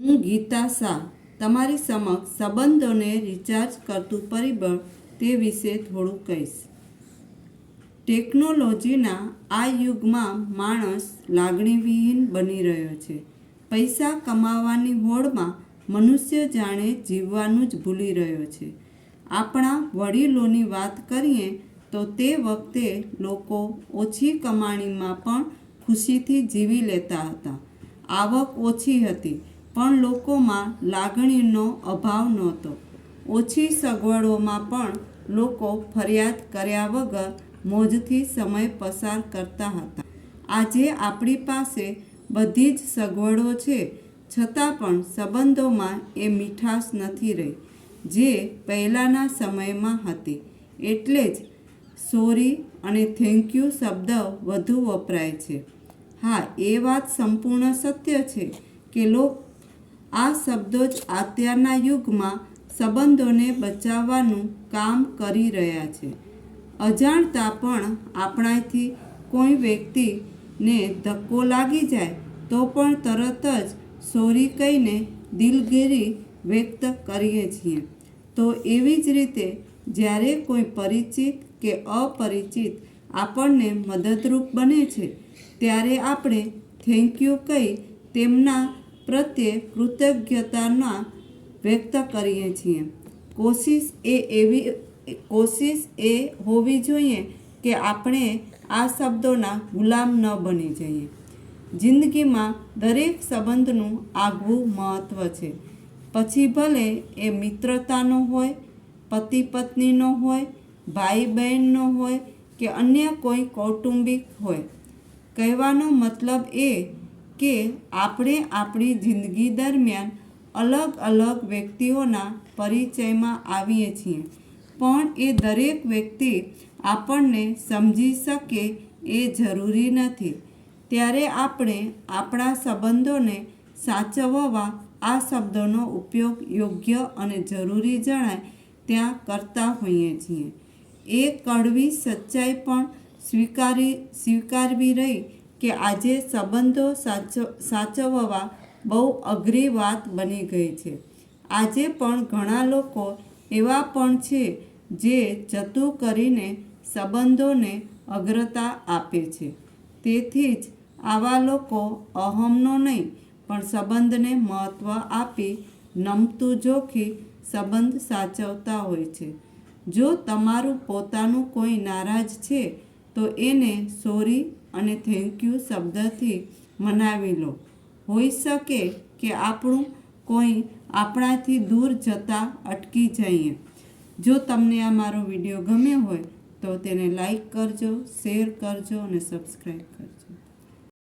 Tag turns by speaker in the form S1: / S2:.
S1: હું ગીતા શાહ તમારી સમક્ષ સંબંધોને રિચાર્જ કરતું પરિબળ તે વિશે થોડું કહીશ। ટેકનોલોજીના આ યુગમાં માણસ લાગણીવિહીન બની રહ્યો છે। પૈસા કમાવાની હોડમાં મનુષ્ય જાણે જીવવાનું જ ભૂલી રહ્યો છે। આપણા વડીલોની વાત કરીએ તો તે વખતે લોકો ઓછી કમાણીમાં પણ ખુશીથી જીવી લેતા હતા। આવક ઓછી હતી પણ લોકોમાં લાગણીનો અભાવ નહોતો। ઓછી સગવડોમાં પણ લોકો ફરિયાદ કર્યા વગર મોજથી સમય પસાર કરતા હતા। આજે આપણી પાસે બધી જ સગવડો છે, છતાં પણ સંબંધોમાં એ મીઠાશ નથી રહી જે પહેલાંના સમયમાં હતી। એટલે જ સોરી અને થેન્ક યુ શબ્દ વધુ વપરાય છે। હા, એ વાત સંપૂર્ણ સત્ય છે કે આ શબ્દો જ અત્યારના યુગમાં સંબંધોને બચાવવાનું કામ કરી રહ્યા છે। અજાણતા પણ આપણાથી કોઈ વ્યક્તિને ધક્કો લાગી જાય તો પણ તરત જ સોરી કહીને દિલગીરી વ્યક્ત કરીએ છીએ। તો એવી જ રીતે જ્યારે કોઈ પરિચિત કે અપરિચિત આપણને મદદરૂપ બને છે ત્યારે આપણે થેન્ક યુ કહી તેમના પ્રત્યે કૃતજ્ઞતા વ્યક્ત કરીએ છીએ। કોશિશ એ હોવી જોઈએ કે આપણે આ શબ્દોના ગુલામ ન બની જઈએ। જિંદગીમાં દરેક સંબંધનું આગવું મહત્ત્વ છે, પછી ભલે એ મિત્રતાનો હોય, પતિ પત્નીનો હોય, ભાઈ બહેનનો હોય કે અન્ય કોઈ કૌટુંબિક હોય। કહેવાનો મતલબ એ કે આપણે આપણી જિંદગી દરમિયાન અલગ અલગ વ્યક્તિઓના પરિચયમાં આવીએ છીએ, પણ એ દરેક વ્યક્તિ આપણને સમજી શકે એ જરૂરી નથી। ત્યારે આપણે આપણા સંબંધોને સાચવવા આ શબ્દોનો ઉપયોગ યોગ્ય અને જરૂરી જણાય ત્યાં કરતા હોઈએ છીએ। એ કડવી સચ્ચાઈ પણ સ્વીકારવી રહી કે આજે સંબંધો સાચવવા બહુ અઘરી વાત બની ગઈ છે। આજે પણ ઘણા લોકો એવા પણ છે જે જતું કરીને સંબંધોને અગ્રતા આપે છે। તેથી જ આવા લોકો અહમનો નહીં પણ સંબંધને મહત્ત્વ આપી નમતું જોખી સંબંધ સાચવતા હોય છે। જો તમારું પોતાનું કોઈ નારાજ છે તો એને સોરી અને થેન્ક યુ શબ્દથી મનાવી લો। હોઈ શકે કે આપણું કોઈ આપણાથી દૂર જતાં અટકી જઈએ। જો તમને આ મારો વિડીયો ગમ્યો હોય તો તેને લાઈક કરજો, શેર કરજો અને સબસ્ક્રાઈબ કરજો।